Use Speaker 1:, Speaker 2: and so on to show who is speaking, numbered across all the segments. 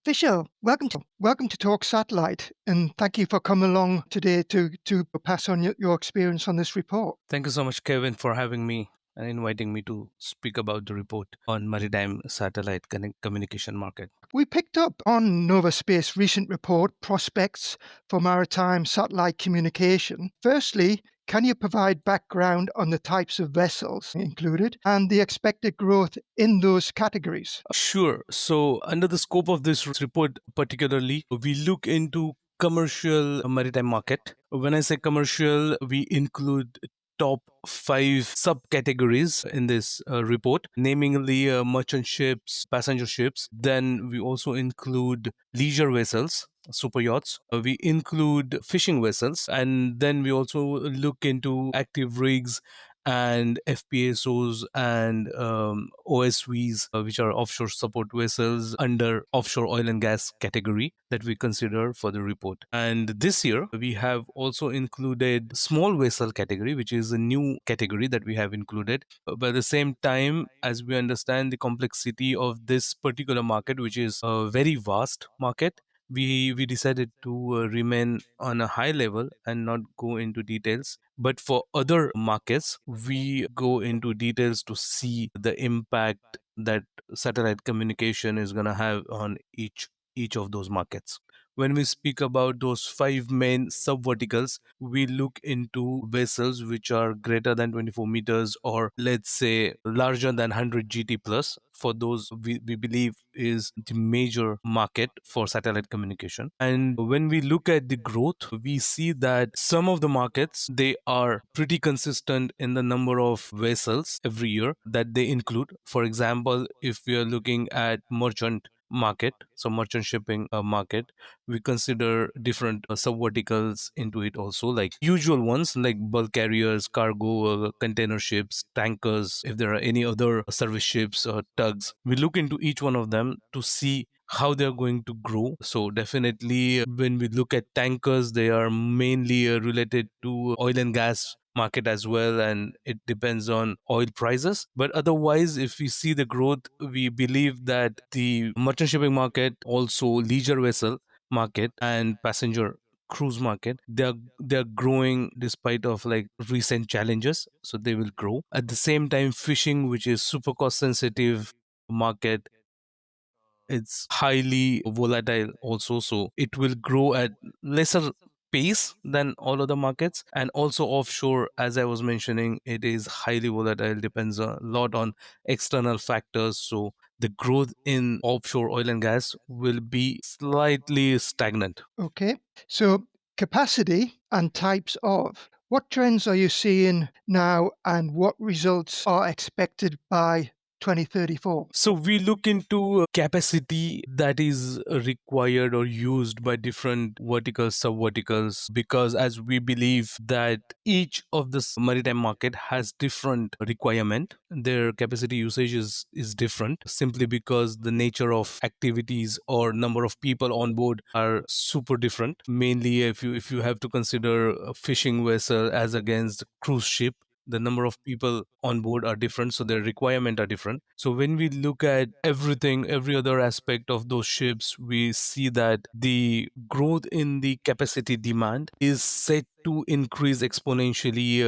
Speaker 1: Vishal, welcome to Talk Satellite, and thank you for coming along today to pass on your experience on this report.
Speaker 2: Thank you so much, Kevin, for having me and inviting me to speak about the report on maritime satellite communication market.
Speaker 1: We picked up on Novaspace recent report prospects for maritime satellite communication. Firstly, can you provide background on the types of vessels included and the expected growth in those categories?
Speaker 2: Sure. So, under the scope of this report, particularly, we look into commercial maritime market. When I say commercial, we include top five subcategories in this report, namely merchant ships, passenger ships. Then we also include leisure vessels, super yachts. We include fishing vessels, and then we also look into active rigs and FPSOs and OSVs, which are offshore support vessels under offshore oil and gas category that we consider for the report. And this year, we have also included small vessel category, which is a new category that we have included. But at the same time, as we understand the complexity of this particular market, which is a very vast market, we decided to remain on a high level and not go into details. But for other markets, we go into details to see the impact that satellite communication is going to have on each of those markets. When we speak about those five main subverticals, we look into vessels which are greater than 24 meters, or let's say larger than 100 GT plus. For those, we believe is the major market for satellite communication. And when we look at the growth, we see that some of the markets, they are pretty consistent in the number of vessels every year that they include. For example, if we are looking at merchant market, so merchant shipping market, we consider different subverticals into it also, like usual ones like bulk carriers, cargo, container ships, tankers. If there are any other service ships or tugs, we look into each one of them to see how they're going to grow. So definitely, when we look at tankers, they are mainly related to oil and gas market as well, and it depends on oil prices. But otherwise, if we see the growth, we believe that the merchant shipping market, also leisure vessel market and passenger cruise market, they're growing despite of like recent challenges, so they will grow. At the same time, fishing, which is super cost sensitive market, it's highly volatile also, so it will grow at lesser pace than all other markets. And also offshore, as I was mentioning, it is highly volatile, depends a lot on external factors, so the growth in offshore oil and gas will be slightly stagnant.
Speaker 1: Okay, so capacity and types of. What trends are you seeing now, and what results are expected by 2034?
Speaker 2: So we look into capacity that is required or used by different verticals, sub-verticals, because as we believe that each of this maritime market has different requirement, their capacity usage is different, simply because the nature of activities or number of people on board are super different. Mainly, if you have to consider a fishing vessel as against cruise ship, the number of people on board are different, so their requirement are different. So when we look at everything, every other aspect of those ships, we see that the growth in the capacity demand is set to increase exponentially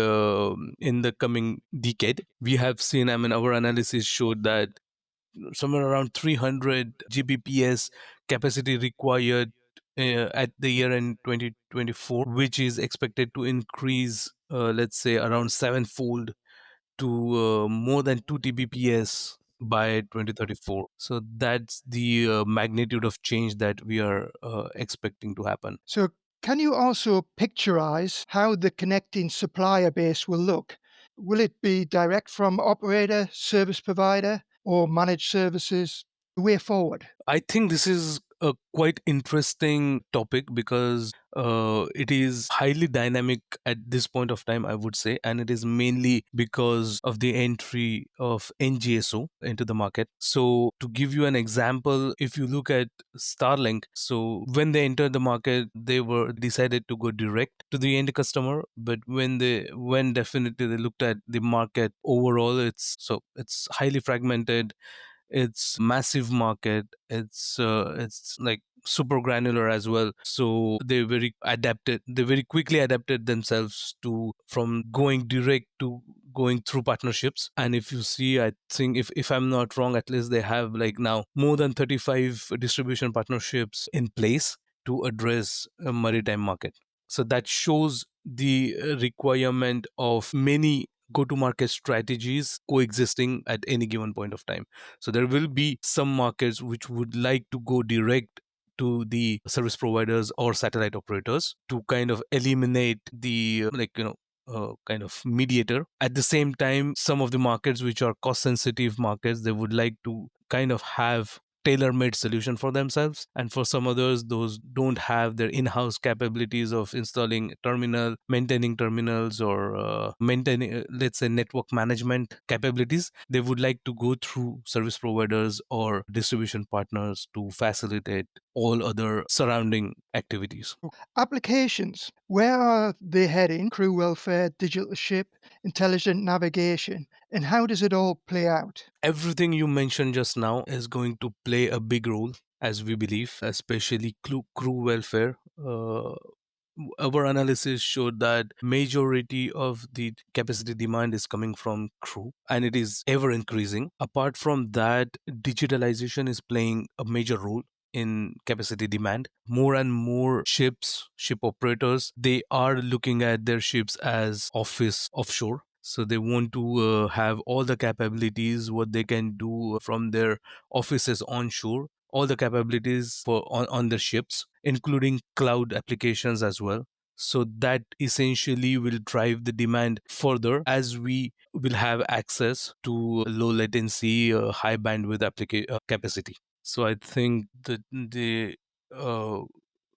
Speaker 2: in the coming decade. We have seen, I mean, our analysis showed that somewhere around 300 gbps capacity required at the year end 2024, which is expected to increase, let's say, around sevenfold to more than 2 Tbps by 2034. So that's the magnitude of change that we are expecting to happen.
Speaker 1: So, can you also picturize how the connecting supplier base will look? Will it be direct from operator, service provider, or managed services? The way forward.
Speaker 2: I think this is a quite interesting topic because it is highly dynamic at this point of time, I would say, and it is mainly because of the entry of NGSO into the market. So, to give you an example, if you look at Starlink, so when they entered the market, they were decided to go direct to the end customer, but when definitely they looked at the market overall, it's highly fragmented. It's massive market. It's like super granular as well. So they very quickly adapted themselves to from going direct to going through partnerships. And if you see, I think if I'm not wrong, at least they have like now more than 35 distribution partnerships in place to address a maritime market. So that shows the requirement of many go to market strategies coexisting at any given point of time. So there will be some markets which would like to go direct to the service providers or satellite operators to kind of eliminate the kind of mediator. At the same time, some of the markets which are cost sensitive markets, they would like to kind of have tailor-made solution for themselves, and for some others those don't have their in-house capabilities of installing terminal, maintaining terminals, or maintaining let's say network management capabilities. They would like to go through service providers or distribution partners to facilitate all other surrounding activities.
Speaker 1: Applications. Where are they heading? Crew welfare, digital ship, intelligent navigation, and how does it all play out?
Speaker 2: Everything you mentioned just now is going to play a big role, as we believe, especially crew welfare. Our analysis showed that majority of the capacity demand is coming from crew, and it is ever increasing. Apart from that, digitalization is playing a major role in capacity demand. More and more ship operators, they are looking at their ships as office offshore. So they want to have all the capabilities what they can do from their offices onshore, all the capabilities on the ships, including cloud applications as well. So that essentially will drive the demand further as we will have access to low latency, high bandwidth capacity. So I think that uh,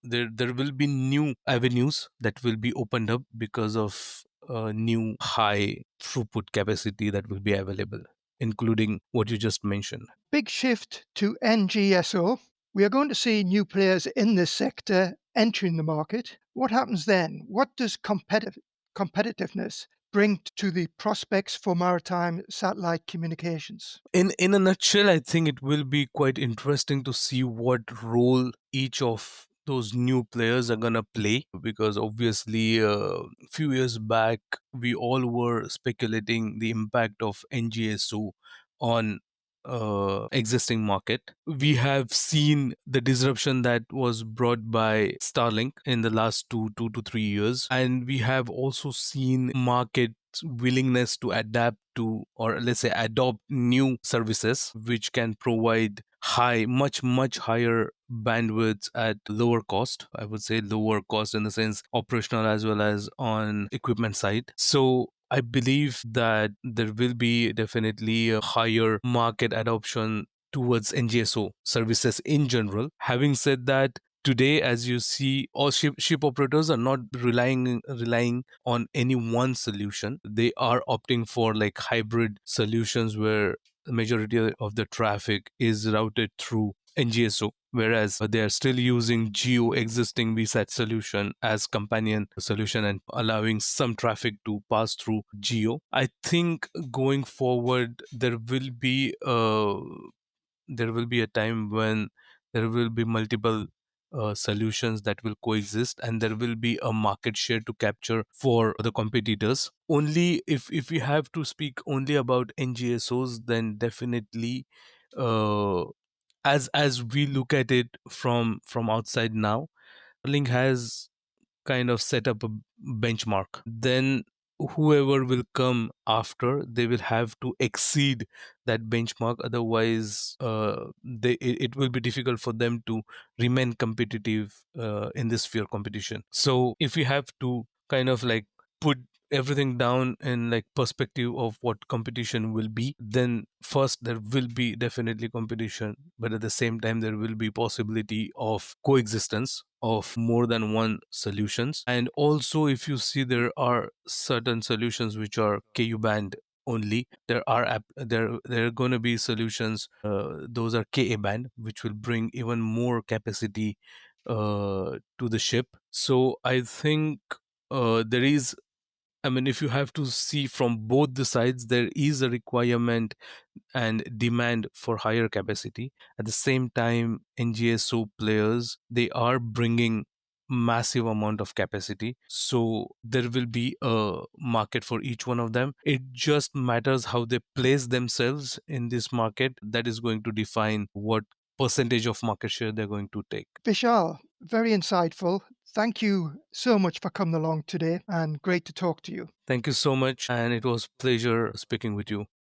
Speaker 2: there will be new avenues that will be opened up because of new high throughput capacity that will be available, including what you just mentioned.
Speaker 1: Big shift to NGSO. We are going to see new players in this sector entering the market. What happens then? What does competitiveness bring to the prospects for maritime satellite communications?
Speaker 2: In a nutshell, I think it will be quite interesting to see what role each of those new players are gonna play, because obviously a few years back we all were speculating the impact of NGSO on existing market. We have seen the disruption that was brought by Starlink in the last 2 to 3 years, and we have also seen market willingness to adapt to, or let's say adopt, new services which can provide much higher bandwidths at lower cost. I would say lower cost in the sense operational as well as on equipment side. So I believe that there will be definitely a higher market adoption towards NGSO services in general. Having said that, today, as you see, all ship operators are not relying on any one solution. They are opting for like hybrid solutions where the majority of the traffic is routed through NGSO, whereas they are still using geo existing VSAT solution as companion solution and allowing some traffic to pass through geo. I think going forward there will be a time when there will be multiple solutions that will coexist, and there will be a market share to capture for the competitors. Only if we have to speak only about NGSOs, then definitely uh, as we look at it from outside now, Link has kind of set up a benchmark. Then whoever will come after, they will have to exceed that benchmark. Otherwise, it will be difficult for them to remain competitive in this fair competition. So if we have to kind of like put everything down in like perspective of what competition will be, then first there will be definitely competition, but at the same time there will be possibility of coexistence of more than one solutions. And also, if you see, there are certain solutions which are KU band only. There are going to be solutions, those are KA band, which will bring even more capacity to the ship. So I think there is I mean, if you have to see from both the sides, there is a requirement and demand for higher capacity. At the same time, NGSO players, they are bringing massive amount of capacity, so there will be a market for each one of them. It just matters how they place themselves in this market, that is going to define what percentage of market share they're going to take.
Speaker 1: Vishal, very insightful. Thank you so much for coming along today and great to talk to you.
Speaker 2: Thank you so much, and it was pleasure speaking with you.